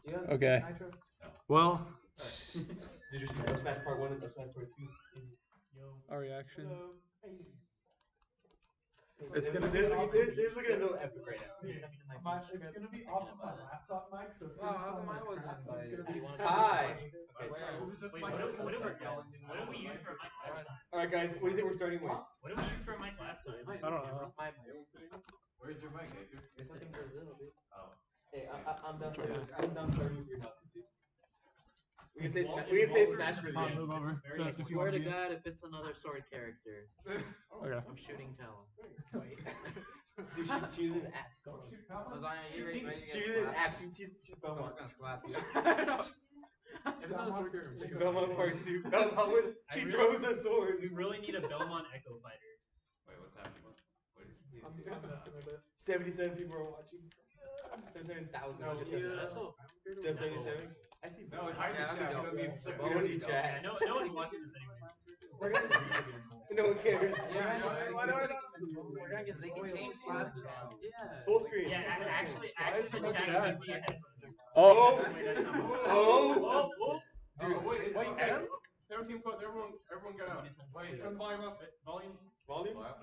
Okay. Well, Did you see Dub Smash Part 1 and Dub Smash Part 2? Our reaction. it's gonna be. This is looking a little epic right now. It's gonna be off of my laptop mic, so it's gonna sound like crap. But it's gonna be Hi. Wait, what did we use for a mic last time? Alright, guys, what do you think we're starting with? What did we use for a mic last time? I don't know. Where's your mic, Edgar? It's in Brazil, dude. Oh. Hey, I'm done starting with your house, too. We can say Smash for the end. Move over. So I if you swear wanna to be- God, if it's another sword character, Okay. I'm shooting Talon. Dude, she's choosing axe. Lasagna, you ready to She's get using slapped? axe. She's Someone's Belmont. gonna slap you. If it's another sword character, Belmont Part 2. Belmont with, she throws the sword. we really need a Belmont Echo fighter. Wait, what's happening? What is it? I'm messing with it. 77 people are watching. 77,000. No, Just yeah. Just 77. I see. No, it's hard to chat. We don't need chat. We don't need chat. No one's watching this anyways. No one cares. Yeah, We're gonna get spoiled. Yeah. Full screen. Yeah, actually, the no chat chat? could be ahead of us. Oh. Wait, that's not what- Oh. Dude, wait, wait, Adam? 17 plus, everyone got out. Wait, Turn volume up. Volume. Volume? Are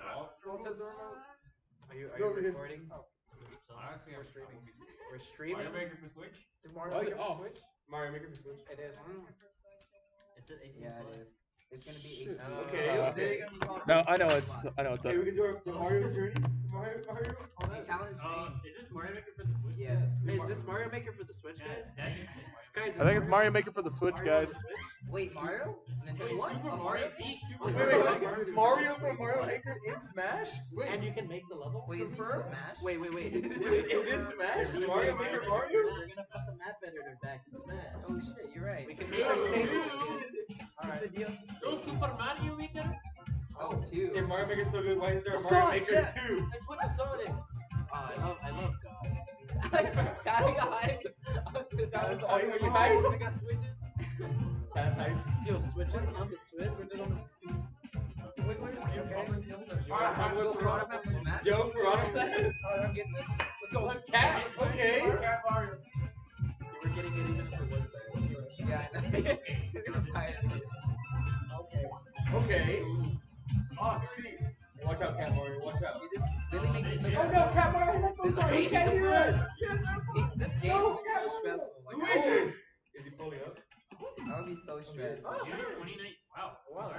you Go over here. recording? Honestly, We're streaming. We're Mario streaming. Maker for Switch? Mario Oh, Maker yeah. for Switch? Mario Maker for Switch. It is. It's at 18 Yeah, plus. it is. It's gonna be Shit. 18. Okay. No, I know it's up. Hey, we can do the Mario journey. Mario. Is this Mario Maker for the Switch? Yes. Hey, is this Mario Maker for the Switch, guys? Guys, I think it's Mario Maker for the Switch, guys. Wait, Mario? Wait, Super Mario? Wait, wait. Mario from Mario Maker in Smash? And you can make the level? Wait, is it Confirm? Smash? Wait. Wait, is this Smash? Mario Maker Mario? They're gonna put the map editor back in Smash. Oh shit, you're right. We can make our stages. Alright. No Super Mario Maker? Oh, two. If Mario Maker's so good, why isn't there a The Mario Sonic, Maker yes. 2? I put the Sonic. Oh, I love God. Tyler got hyped. That's all you hype? I got switches. That's hype. Yo, switches on the Switch. Yo, Piranha Plant? I'm getting this. Let's go. Cat? Okay. We're getting it even if it was bad. Yeah, I know. Okay. Oh, 3D. Watch out, Cat Mario. Watch out. This really makes me Oh no, Cat Mario! He can't hear us! This game is so stressful. Luigi! Is he pulling up? I would be so stressed. June 29th. Wow. Wow.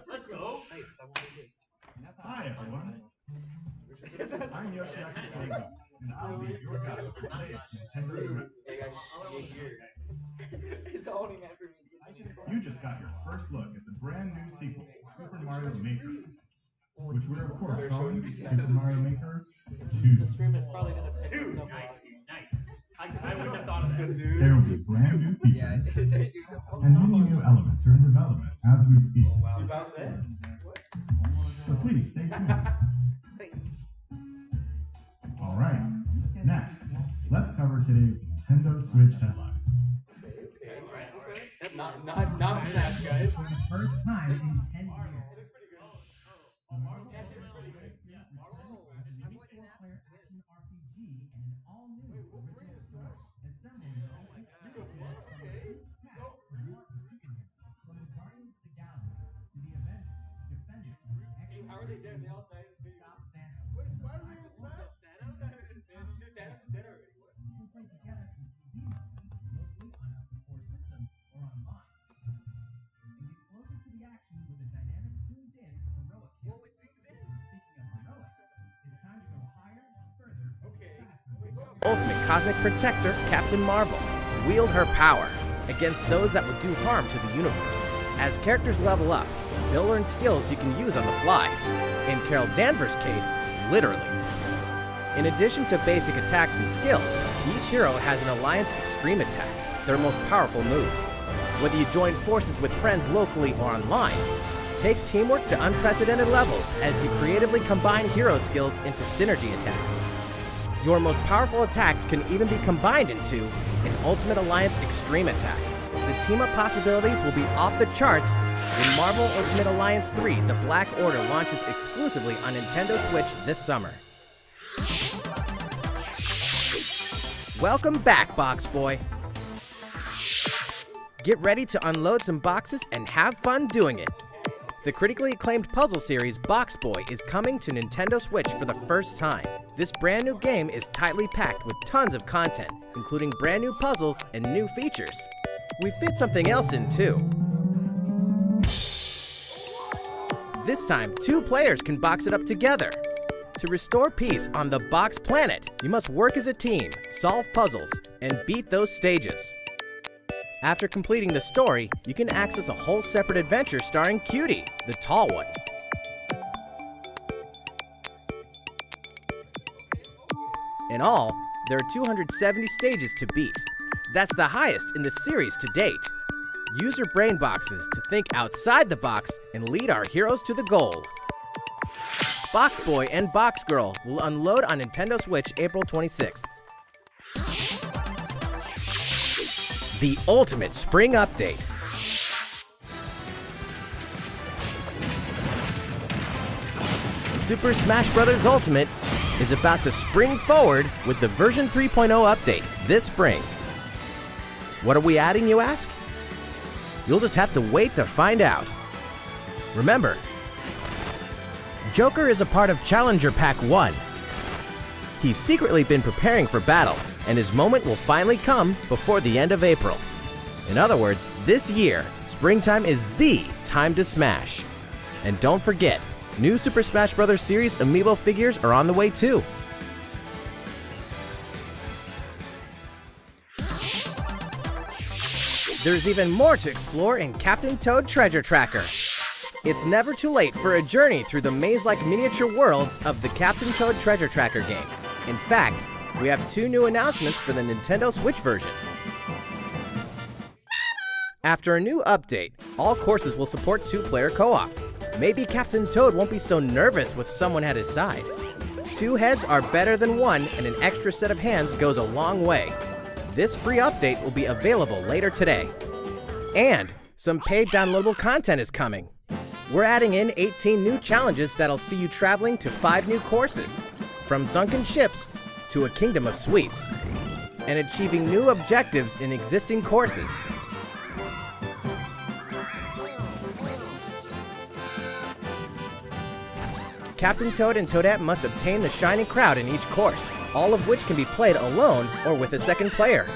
Let's go. Nice. I want to see. Hi everyone, I'm Yoshis, and I'll be your guide to today's Nintendo Switch. Hey guys, get here. It's owning it for me. You just got your first look at the brand new sequel, Super Mario Maker, which we're of course calling Super Mario Maker 2. The stream is probably gonna pick Dude. up. Nice, dude. Nice. I wouldn't have thought of that. There will be brand new Yeah, features it's and many new elements are in development as we speak. You bounce that? So please stay tuned. Thanks. All right, next, let's cover today's Nintendo Switch headlines. Okay. Not Smash, guys. For the first time in 10 years. How are they dead? They all died in this video. Wait, Spider-Man is Smash? Dude, Thanos is dead already. What? Ultimate Cosmic Protector, Captain Marvel, wield her power against those that will do harm to the universe. As characters level up, they'll learn skills you can use on the fly. In Carol Danvers' case, literally. In addition to basic attacks and skills, each hero has an Alliance Extreme Attack, their most powerful move. Whether you join forces with friends locally or online, take teamwork to unprecedented levels as you creatively combine hero skills into synergy attacks. Your most powerful attacks can even be combined into an Ultimate Alliance Extreme Attack. The team-up possibilities will be off the charts when Marvel Ultimate Alliance 3: The Black Order launches exclusively on Nintendo Switch this summer. Welcome back, Box Boy. Get ready to unload some boxes and have fun doing it. The critically acclaimed puzzle series Box Boy is coming to Nintendo Switch for the first time. This brand new game is tightly packed with tons of content, including brand new puzzles and new features. We fit something else in too. This time, 2 players can box it up together. To restore peace on the Box Planet, you must work as a team, solve puzzles, and beat those stages. After completing the story, you can access a whole separate adventure starring Cutie, the tall one. In all, there are 270 stages to beat. That's the highest in the series to date. Use your brain boxes to think outside the box and lead our heroes to the goal. Box Boy and Box Girl will unload on Nintendo Switch April 26th. The Ultimate Spring Update. Super Smash Bros. Ultimate is about to spring forward with the version 3.0 update this spring. What are we adding, you ask? You'll just have to wait to find out. Remember, Joker is a part of Challenger Pack 1. He's secretly been preparing for battle, and his moment will finally come before the end of April. In other words, this year, springtime is the time to smash. And don't forget, new Super Smash Bros. Series amiibo figures are on the way too. There's even more to explore in Captain Toad Treasure Tracker. It's never too late for a journey through the maze-like miniature worlds of the Captain Toad Treasure Tracker game. In fact, we have 2 new announcements for the Nintendo Switch version. After a new update, all courses will support 2-player co-op. Maybe Captain Toad won't be so nervous with someone at his side. 2 heads are better than 1, and an extra set of hands goes a long way. This free update will be available later today. And some paid downloadable content is coming. We're adding in 18 new challenges that'll see you traveling to 5 new courses, from sunken ships to a kingdom of sweets, and achieving new objectives in existing courses. Captain Toad and Toadette must obtain the Shining Crowd in each course, all of which can be played alone or with a second player.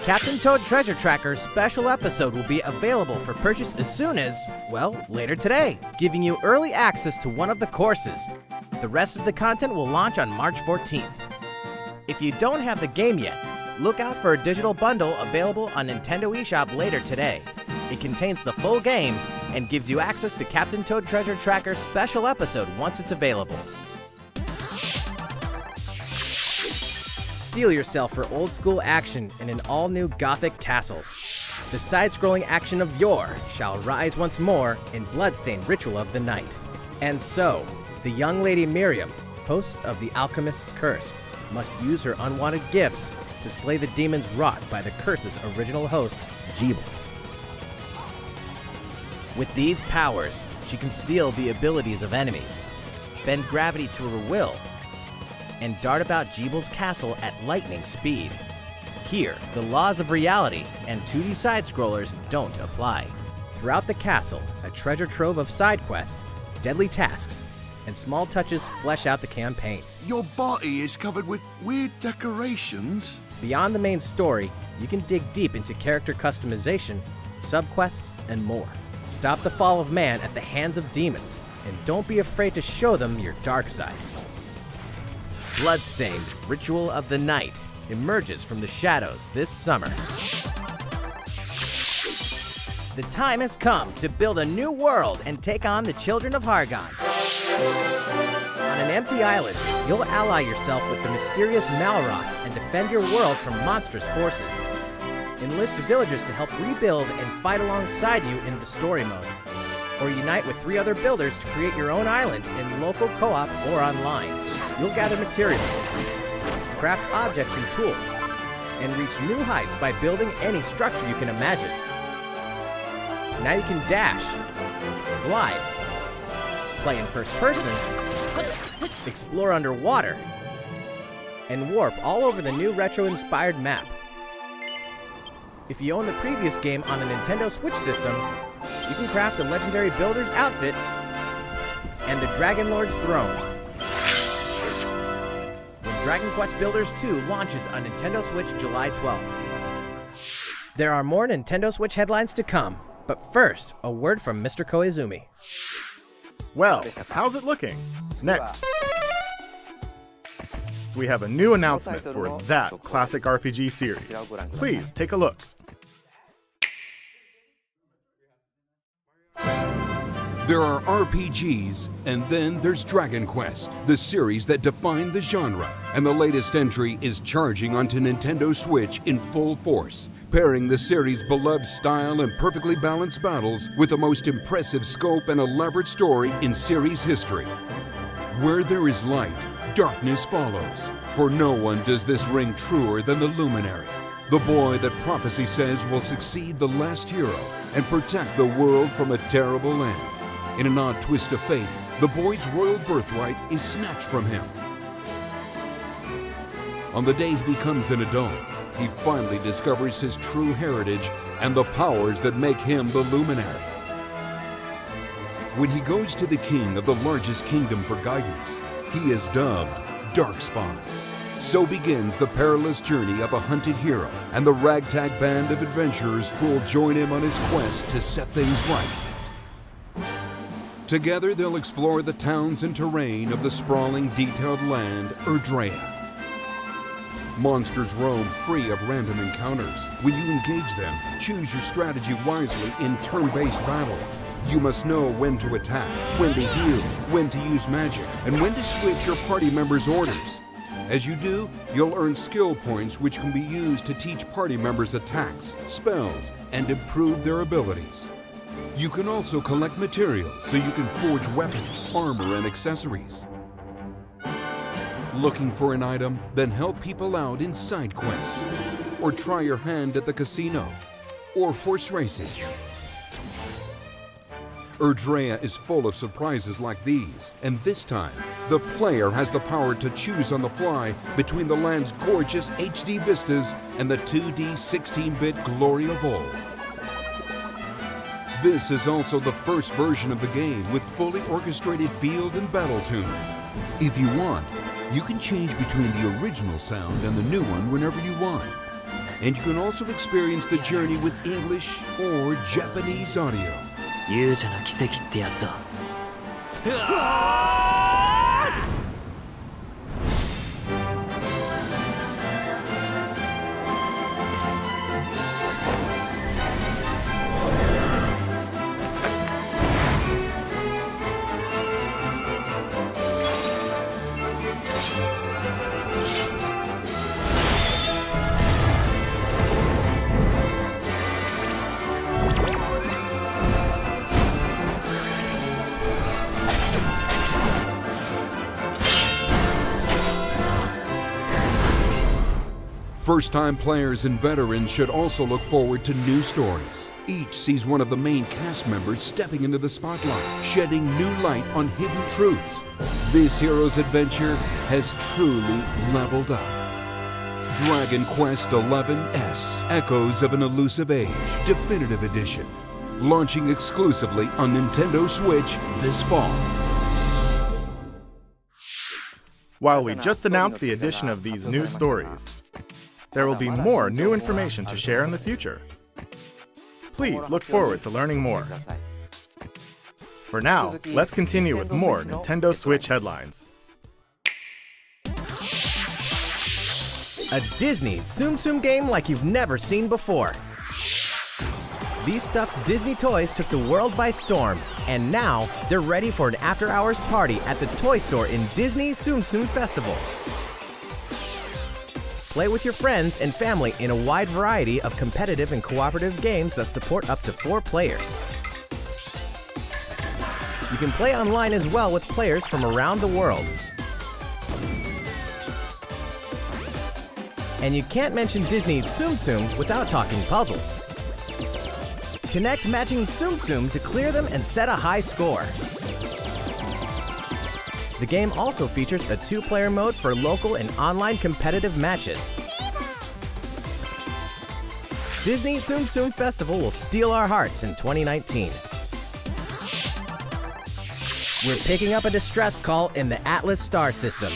Captain Toad Treasure Tracker's special episode will be available for purchase as soon as, well, later today, giving you early access to one of the courses. The rest of the content will launch on March 14th. If you don't have the game yet, look out for a digital bundle available on Nintendo eShop later today. It contains the full game and gives you access to Captain Toad Treasure Tracker's special episode once it's available. Steel yourself for old-school action in an all-new Gothic castle. The side-scrolling action of yore shall rise once more in bloodstained Ritual of the Night. And so, the young lady Miriam, host of the Alchemist's Curse, must use her unwanted gifts to slay the demons wrought by the curse's original host, Jeeble. With these powers, she can steal the abilities of enemies, bend gravity to her will, and dart about Jeeble's castle at lightning speed. Here, the laws of reality and 2D side-scrollers don't apply. Throughout the castle, a treasure trove of side quests, deadly tasks, and small touches flesh out the campaign. Your body is covered with weird decorations. Beyond the main story, you can dig deep into character customization, subquests, and more. Stop the fall of man at the hands of demons, and don't be afraid to show them your dark side. Bloodstained Ritual of the Night emerges from the shadows this summer. The time has come to build a new world and take on the children of Hargon. On an empty island, you'll ally yourself with the mysterious Malroth and defend your world from monstrous forces. Enlist villagers to help rebuild and fight alongside you in the story mode. Or unite with 3 other builders to create your own island in local co-op or online. You'll gather materials, craft objects and tools, and reach new heights by building any structure you can imagine. Now you can dash, glide, play in first person, explore underwater, and warp all over the new retro-inspired map. If you own the previous game on the Nintendo Switch system, you can craft the legendary Builder's outfit and the Dragon Lord's throne. When Dragon Quest Builders 2 launches on Nintendo Switch July 12th. There are more Nintendo Switch headlines to come, but first, a word from Mr. Koizumi. Well, how's it looking? Next, we have a new announcement for that classic RPG series. Please take a look. There are RPGs, and then there's Dragon Quest, the series that defined the genre. And the latest entry is charging onto Nintendo Switch in full force, pairing the series' beloved style and perfectly balanced battles with the most impressive scope and elaborate story in series history. Where there is light, darkness follows. For no one does this ring truer than the Luminary, the boy that prophecy says will succeed the last hero and protect the world from a terrible end. In an odd twist of fate, the boy's royal birthright is snatched from him. On the day he becomes an adult, he finally discovers his true heritage and the powers that make him the Luminary. When he goes to the king of the largest kingdom for guidance, he is dubbed Darkspawn. So begins the perilous journey of a hunted hero and the ragtag band of adventurers who will join him on his quest to set things right. Together they'll explore the towns and terrain of the sprawling, detailed land, Erdrea. Monsters roam free of random encounters. When you engage them, choose your strategy wisely in turn-based battles. You must know when to attack, when to heal, when to use magic, and when to switch your party members' orders. As you do, you'll earn skill points which can be used to teach party members attacks, spells, and improve their abilities. You can also collect materials so you can forge weapons, armor, and accessories. Looking for an item? Then help people out in side quests. Or try your hand at the casino. Or horse racing. Erdrea is full of surprises like these, and this time, the player has the power to choose on the fly between the land's gorgeous HD vistas and the 2D 16-bit glory of old. This is also the first version of the game with fully orchestrated field and battle tunes. If you want, you can change between the original sound and the new one whenever you want. And you can also experience the journey with English or Japanese audio. 勇者の奇跡ってやつだ。 First-time players and veterans should also look forward to new stories. Each sees one of the main cast members stepping into the spotlight, shedding new light on hidden truths. This hero's adventure has truly leveled up. Dragon Quest XI-S, Echoes of an Elusive Age, Definitive Edition. Launching exclusively on Nintendo Switch this fall. While we just announced the addition of these new stories, there will be more new information to share in the future. Please look forward to learning more. For now, let's continue with more Nintendo Switch headlines. A Disney Tsum Tsum game like you've never seen before. These stuffed Disney toys took the world by storm, and now they're ready for an after-hours party at the toy store in Disney Tsum Tsum Festival. Play with your friends and family in a wide variety of competitive and cooperative games that support up to 4 players. You can play online as well with players from around the world. And you can't mention Disney Tsum Tsum without talking puzzles. Connect matching Tsum Tsum to clear them and set a high score. The game also features a 2-player mode for local and online competitive matches. Disney Tsun Festival will steal our hearts in 2019. We're picking up a distress call in the Atlas star system.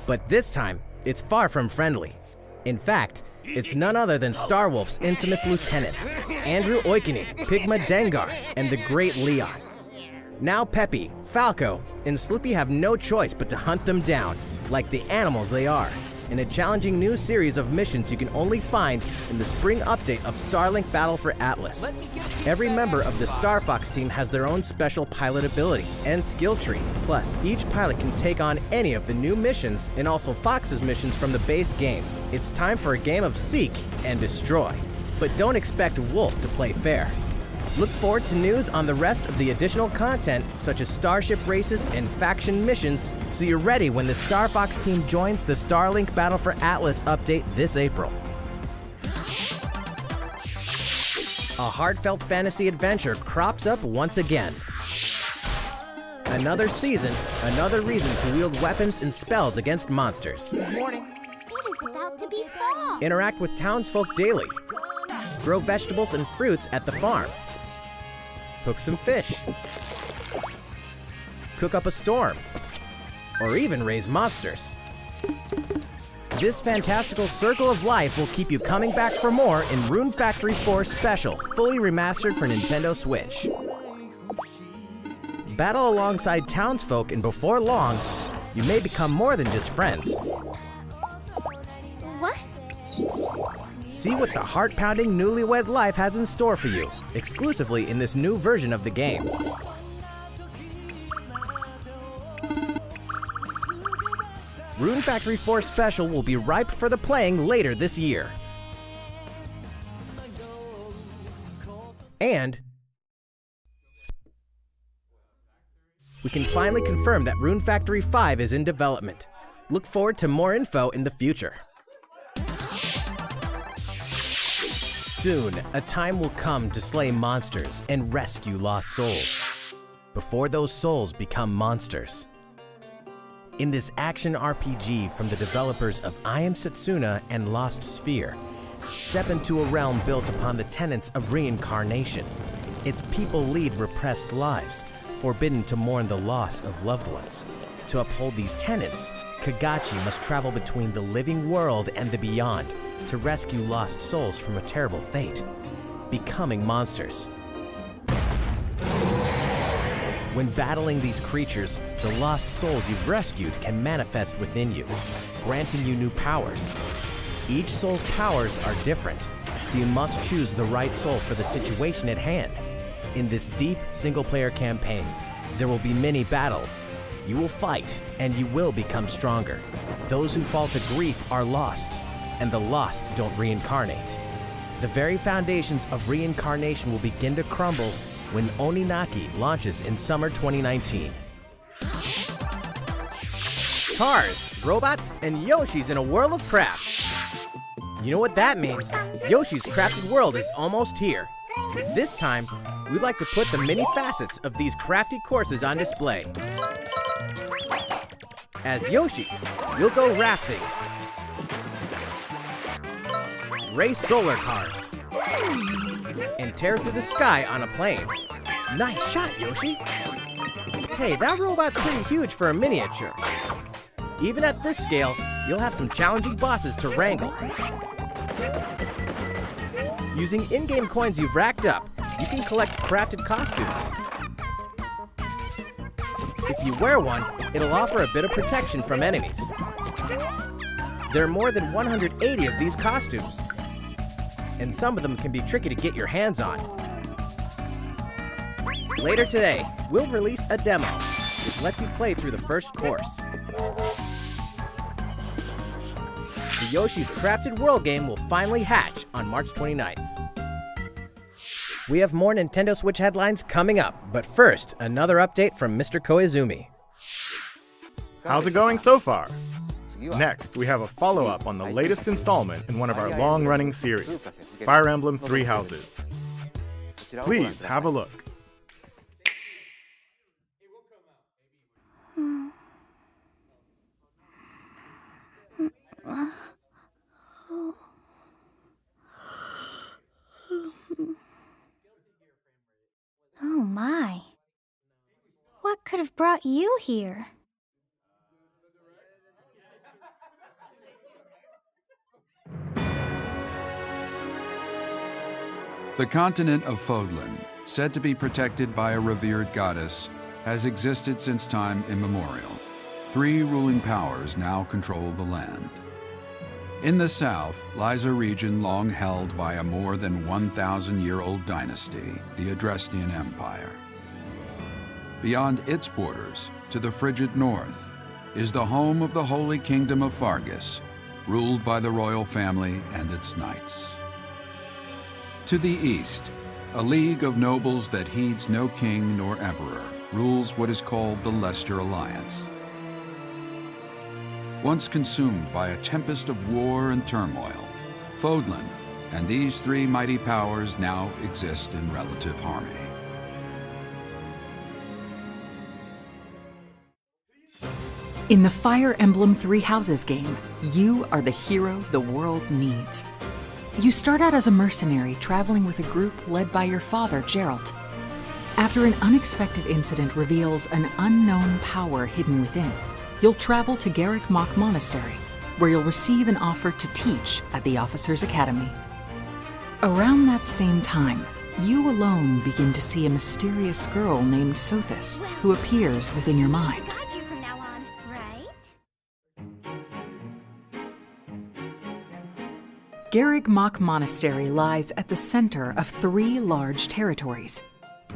But this time, it's far from friendly. In fact, it's none other than Starwolf's infamous lieutenants, Andrew Oikini, Pigma Dengar, and the Great Leon. Now Peppy, Falco, and Slippy have no choice but to hunt them down, like the animals they are, in a challenging new series of missions you can only find in the spring update of StarLink Battle for Atlas. Every member of the Star Fox team has their own special pilot ability and skill tree. Plus, each pilot can take on any of the new missions and also Fox's missions from the base game. It's time for a game of Seek and Destroy. But don't expect Wolf to play fair. Look forward to news on the rest of the additional content, such as starship races and faction missions, so you're ready when the Star Fox team joins the StarLink Battle for Atlas update this April. A heartfelt fantasy adventure crops up once again. Another season, another reason to wield weapons and spells against monsters. Good morning. It is about to be fall. Interact with townsfolk daily. Grow vegetables and fruits at the farm. Cook some fish. Cook up a storm. Or even raise monsters. This fantastical circle of life will keep you coming back for more in Rune Factory 4 Special, fully remastered for Nintendo Switch. Battle alongside townsfolk, and before long, you may become more than just friends. What? See what the heart-pounding newlywed life has in store for you, exclusively in this new version of the game. Rune Factory 4 Special will be ripe for the playing later this year. And we can finally confirm that Rune Factory 5 is in development. Look forward to more info in the future. Soon, a time will come to slay monsters and rescue lost souls, before those souls become monsters. In this action RPG from the developers of I Am Setsuna and Lost Sphere, step into a realm built upon the tenets of reincarnation. Its people lead repressed lives, forbidden to mourn the loss of loved ones. To uphold these tenets, Kagachi must travel between the living world and the beyond, to rescue lost souls from a terrible fate, becoming monsters. When battling these creatures, the lost souls you've rescued can manifest within you, granting you new powers. Each soul's powers are different, so you must choose the right soul for the situation at hand. In this deep single-player campaign, there will be many battles. You will fight, and you will become stronger. Those who fall to grief are lost, and the lost don't reincarnate. The very foundations of reincarnation will begin to crumble when Oninaki launches in summer 2019. Cars, robots, and Yoshis in a world of craft. You know what that means? Yoshi's Crafted World is almost here. This time, we'd like to put the many facets of these crafty courses on display. As Yoshi, you'll go rafting, race solar cars, and tear through the sky on a plane. Nice shot, Yoshi! Hey, that robot's pretty huge for a miniature. Even at this scale, you'll have some challenging bosses to wrangle. Using in-game coins you've racked up, you can collect crafted costumes. If you wear one, it'll offer a bit of protection from enemies. There are more than 180 of these costumes, and some of them can be tricky to get your hands on. Later today, we'll release a demo, which lets you play through the first course. The Yoshi's Crafted World game will finally hatch on March 29th. We have more Nintendo Switch headlines coming up, but first, another update from Mr. Koizumi. How's it going so far? Next, we have a follow-up on the latest installment in one of our long-running series, Fire Emblem Three Houses. Please have a look. could have brought you here? The continent of Fodlan, said to be protected by a revered goddess, has existed since time immemorial. 3 ruling powers now control the land. In the south lies a region long held by a more than 1,000-year-old dynasty, the Adrestian Empire. Beyond its borders, to the frigid north, is the home of the Holy Kingdom of Fargus, ruled by the royal family and its knights. To the east, a league of nobles that heeds no king nor emperor rules what is called the Leicester Alliance. Once consumed by a tempest of war and turmoil, Fodlan and these 3 mighty powers now exist in relative harmony. In the Fire Emblem 3 Houses game, you are the hero the world needs. You start out as a mercenary traveling with a group led by your father, Geralt. After an unexpected incident reveals an unknown power hidden within, you'll travel to Garrick Mach Monastery, where you'll receive an offer to teach at the Officers' Academy. Around that same time, you alone begin to see a mysterious girl named Sothis, who appears within your mind. Got you from now on, right? Garrick Mach Monastery lies at the center of 3 large territories.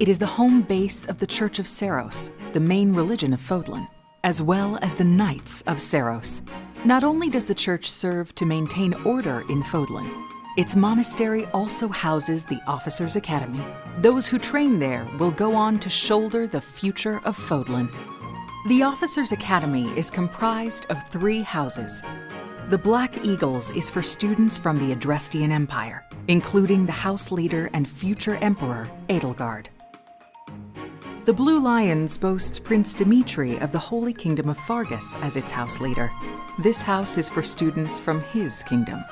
It is the home base of the Church of Seiros, the main religion of Fodlan, as well as the Knights of Seiros. Not only does the church serve to maintain order in Fodlan, its monastery also houses the Officers' Academy. Those who train there will go on to shoulder the future of Fodlan. The Officers' Academy is comprised of 3 houses. The Black Eagles is for students from the Adrestian Empire, including the House Leader and future Emperor, Edelgard. The Blue Lions boasts Prince Dimitri of the Holy Kingdom of Fargus as its House Leader. This house is for students from his kingdom.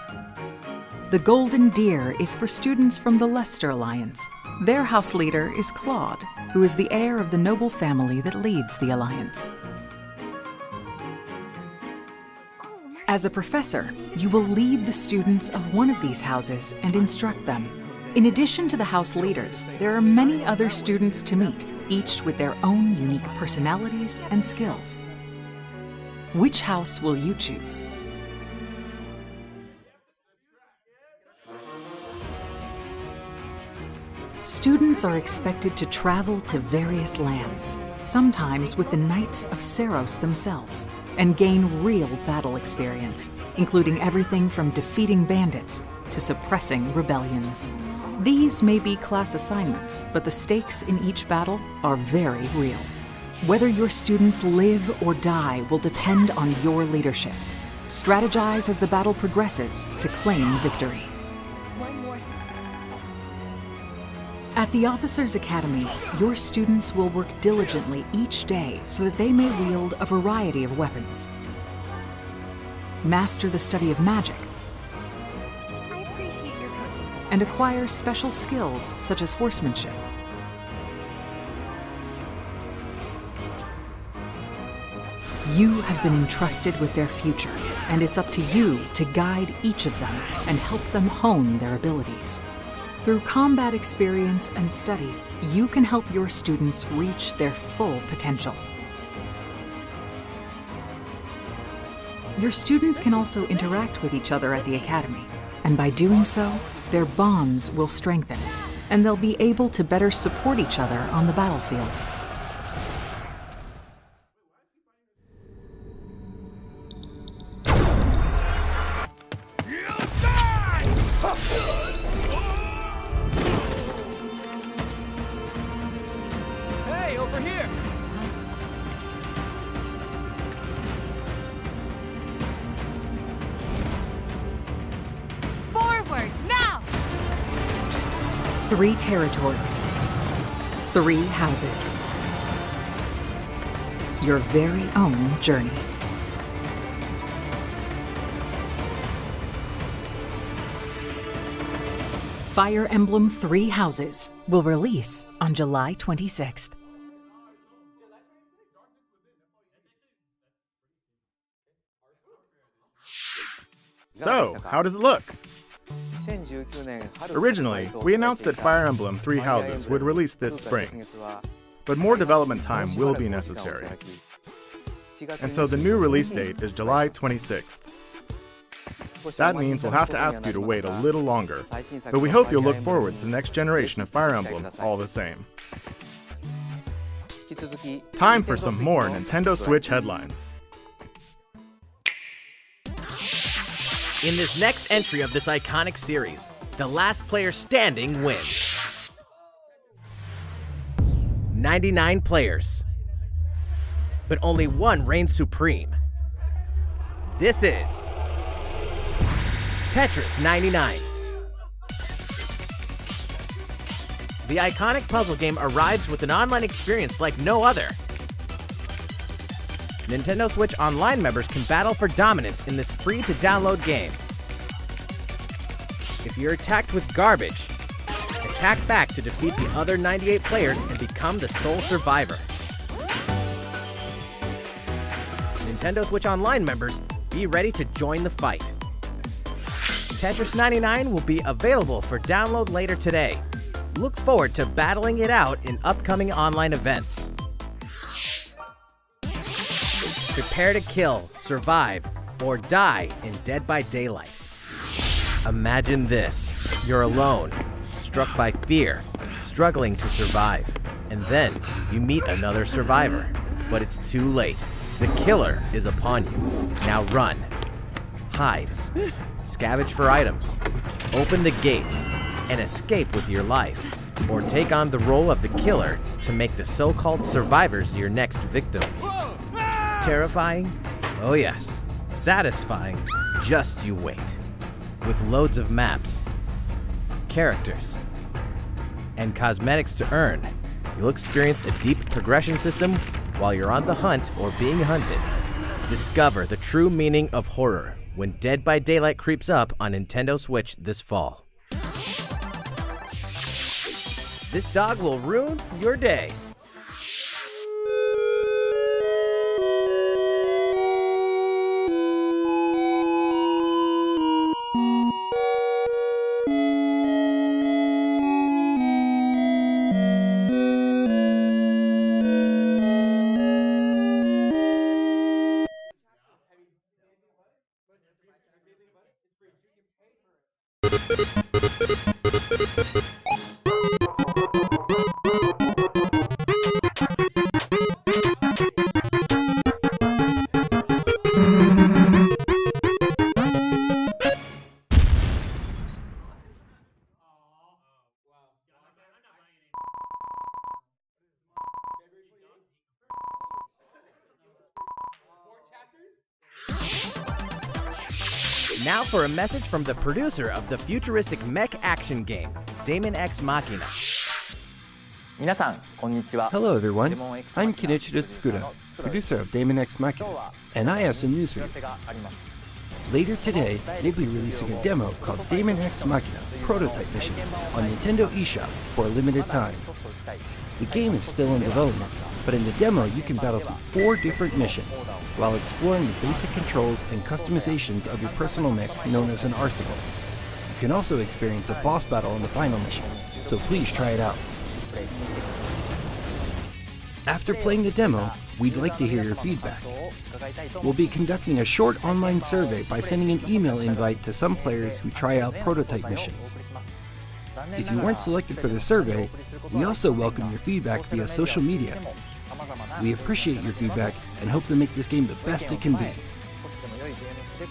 The Golden Deer is for students from the Leicester Alliance. Their House Leader is Claude, who is the heir of the noble family that leads the Alliance. As a professor, you will lead the students of one of these houses and instruct them. In addition to the house leaders, there are many other students to meet, each with their own unique personalities and skills. Which house will you choose? Students are expected to travel to various lands, sometimes with the Knights of Seiros themselves, and gain real battle experience, including everything from defeating bandits to suppressing rebellions. These may be class assignments, but the stakes in each battle are very real. Whether your students live or die will depend on your leadership. Strategize as the battle progresses to claim victory. At the Officers' Academy, your students will work diligently each day so that they may wield a variety of weapons. Master the study of magic. I appreciate your coaching. And acquire special skills such as horsemanship. You have been entrusted with their future, and it's up to you to guide each of them and help them hone their abilities. Through combat experience and study, you can help your students reach their full potential. Your students can also interact with each other at the Academy, and by doing so, their bonds will strengthen, and they'll be able to better support each other on the battlefield. Hey, over here! Forward, now! 3 territories. 3 houses. Your very own journey. Fire Emblem 3 Houses will release on July 26th. So, how does it look? Originally, we announced that Fire Emblem Three Houses would release this spring, but more development time will be necessary. And so the new release date is July 26th. That means we'll have to ask you to wait a little longer, but we hope you'll look forward to the next generation of Fire Emblem all the same. Time for some more Nintendo Switch headlines. In this next entry of this iconic series, the last player standing wins. 99 players, but only one reigns supreme. This is Tetris 99. The iconic puzzle game arrives with an online experience like no other. Nintendo Switch Online members can battle for dominance in this free-to-download game. If you're attacked with garbage, attack back to defeat the other 98 players and become the sole survivor. Nintendo Switch Online members, be ready to join the fight. Tetris 99 will be available for download later today. Look forward to battling it out in upcoming online events. Prepare to kill, survive, or die in Dead by Daylight. Imagine this. You're alone, struck by fear, struggling to survive. And then you meet another survivor. But it's too late. The killer is upon you. Now run. Hide. Scavenge for items. Open the gates and escape with your life. Or take on the role of the killer to make the so-called survivors your next victims. Terrifying? Oh yes. Satisfying? Just you wait. With loads of maps, characters, and cosmetics to earn, you'll experience a deep progression system while you're on the hunt or being hunted. Discover the true meaning of horror when Dead by Daylight creeps up on Nintendo Switch this fall. This dog will ruin your day. Now for a message from the producer of the futuristic mech action game, Damon Ex Machina. Hello everyone, I'm Kenichiro Tsukuda, producer of Damon Ex Machina, and I have some news for you. Later today, they'll be releasing a demo called Damon Ex Machina Prototype Mission on Nintendo eShop for a limited time. The game is still in development, but in the demo you can battle through 4 different missions while exploring the basic controls and customizations of your personal mech known as an arsenal. You can also experience a boss battle in the final mission, so please try it out. After playing the demo, we'd like to hear your feedback. We'll be conducting a short online survey by sending an email invite to some players who try out prototype missions. If you weren't selected for the survey, we also welcome your feedback via social media. We appreciate your feedback and hope to make this game the best it can be.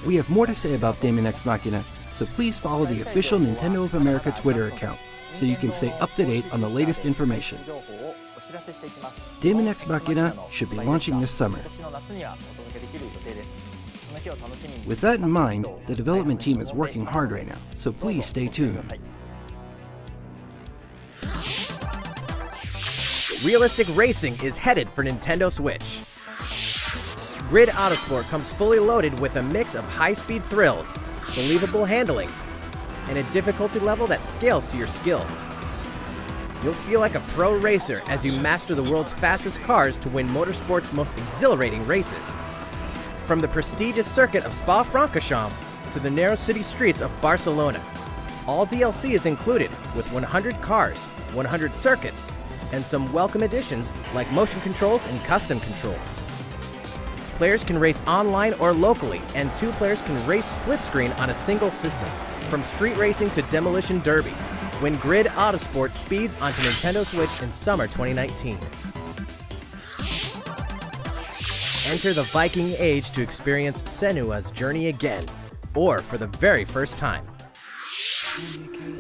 We have more to say about Damon Ex Machina, so please follow the official Nintendo of America Twitter account so you can stay up to date on the latest information. Damon Ex Machina should be launching this summer. With that in mind, the development team is working hard right now, so please stay tuned. Realistic racing is headed for Nintendo Switch. Grid Autosport comes fully loaded with a mix of high-speed thrills, believable handling, and a difficulty level that scales to your skills. You'll feel like a pro racer as you master the world's fastest cars to win motorsport's most exhilarating races. From the prestigious circuit of Spa-Francorchamps to the narrow city streets of Barcelona. All DLC is included, with 100 cars, 100 circuits, and some welcome additions like motion controls and custom controls. Players can race online or locally, and 2 players can race split screen on a single system, from street racing to demolition derby, when Grid Autosport speeds onto Nintendo Switch in summer 2019. Enter the Viking Age to experience Senua's journey again, or for the very first time.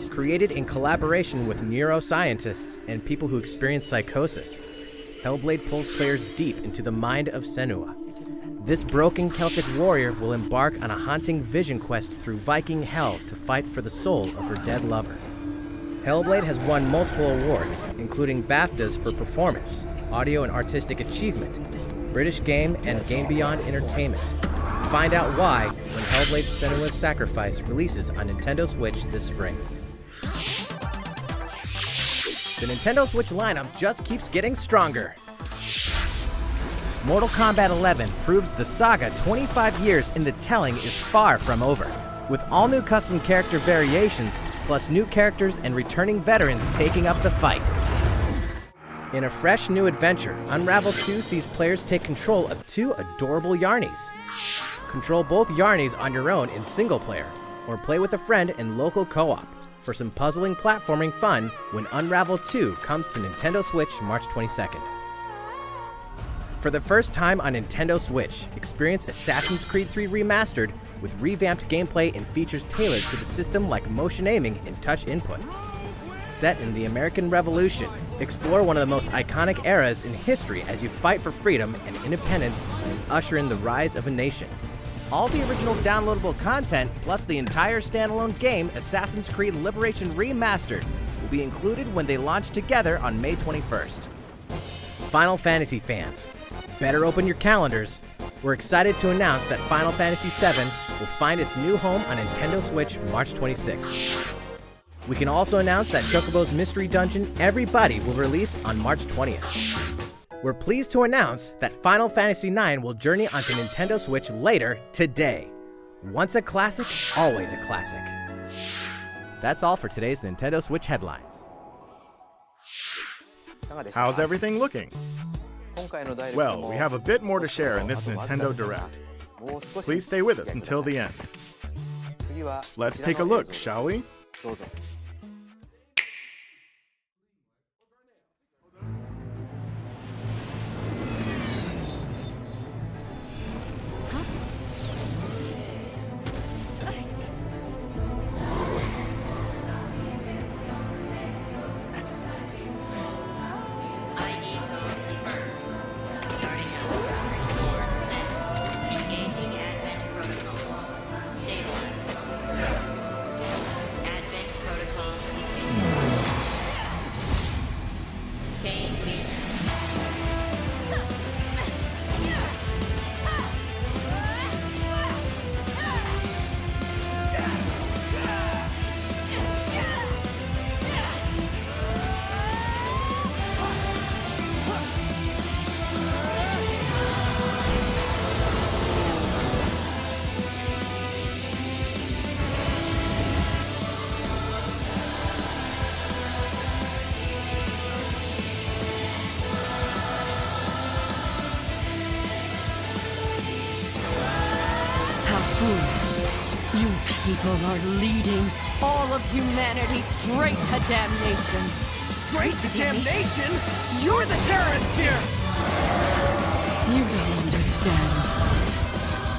Created in collaboration with neuroscientists and people who experience psychosis, Hellblade pulls players deep into the mind of Senua. This broken Celtic warrior will embark on a haunting vision quest through Viking hell to fight for the soul of her dead lover. Hellblade has won multiple awards, including BAFTAs for performance, audio and artistic achievement, British Game, and Game Beyond Entertainment. Find out why when Hellblade Senua's Sacrifice releases on Nintendo Switch this spring. The Nintendo Switch lineup just keeps getting stronger. Mortal Kombat 11 proves the saga 25 years in the telling is far from over, with all new custom character variations, plus new characters and returning veterans taking up the fight. In a fresh new adventure, Unravel 2 sees players take control of 2 adorable Yarnies. Control both Yarnies on your own in single player, or play with a friend in local co-op for some puzzling platforming fun when Unravel 2 comes to Nintendo Switch March 22nd. For the first time on Nintendo Switch, experience Assassin's Creed 3 Remastered with revamped gameplay and features tailored to the system like motion aiming and touch input. Set in the American Revolution, explore one of the most iconic eras in history as you fight for freedom and independence and usher in the rise of a nation. All the original downloadable content, plus the entire standalone game, Assassin's Creed Liberation Remastered, will be included when they launch together on May 21st. Final Fantasy fans, better open your calendars. We're excited to announce that Final Fantasy VII will find its new home on Nintendo Switch March 26th. We can also announce that Chocobo's Mystery Dungeon Everybody will release on March 20th. We're pleased to announce that Final Fantasy IX will journey onto Nintendo Switch later today. Once a classic, always a classic. That's all for today's Nintendo Switch headlines. How's everything looking? Well, we have a bit more to share in this Nintendo Direct. Please stay with us until the end. Let's take a look, shall we? You people are leading all of humanity straight to damnation. Straight to damnation? You're the terrorist here! You don't understand.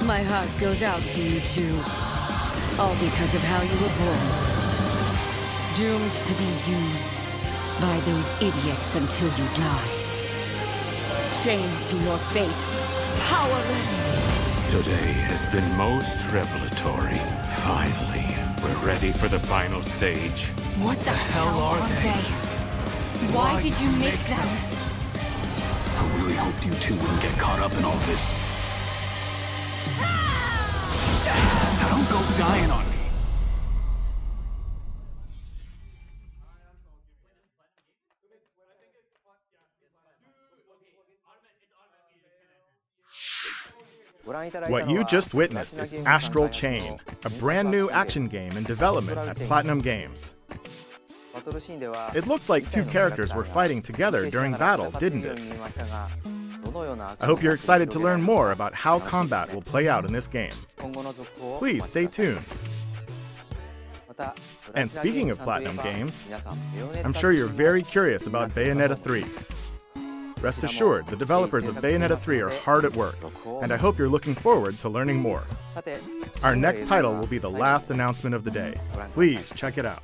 My heart goes out to you two. All because of how you were born. Doomed to be used by those idiots until you die. Chained to your fate. Powerless. Today has been most revelatory. Finally, we're ready for the final stage. What the hell are they? Why did you make them? I really hoped you two wouldn't get caught up in all this. Now don't go dying on me. What you just witnessed is Astral Chain, a brand new action game in development at Platinum Games. It looked like two characters were fighting together during battle, didn't it? I hope you're excited to learn more about how combat will play out in this game. Please stay tuned. And speaking of Platinum Games, I'm sure you're very curious about Bayonetta 3. Rest assured, the developers of Bayonetta 3 are hard at work, and I hope you're looking forward to learning more. Our next title will be the last announcement of the day. Please check it out.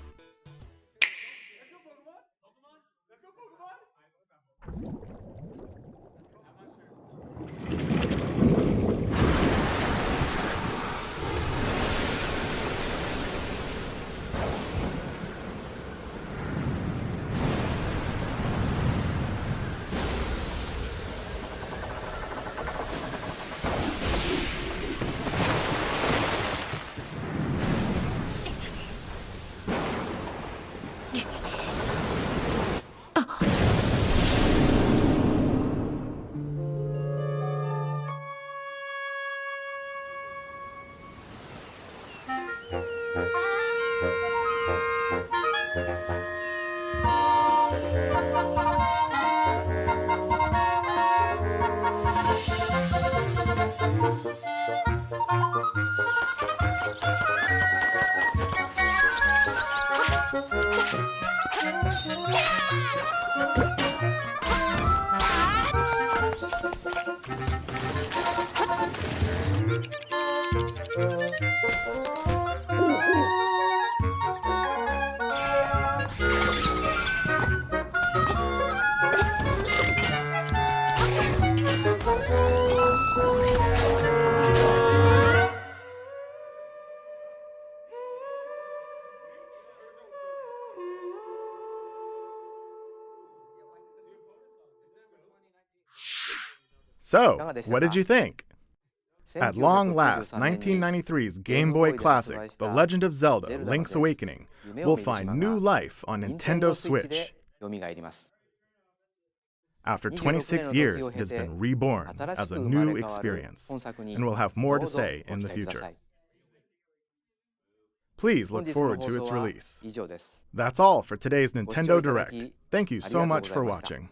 So, what did you think? At long last, 1993's Game Boy classic, The Legend of Zelda: Link's Awakening, will find new life on Nintendo Switch. After 26 years, it has been reborn as a new experience, and will have more to say in the future. Please look forward to its release. That's all for today's Nintendo Direct. Thank you so much for watching.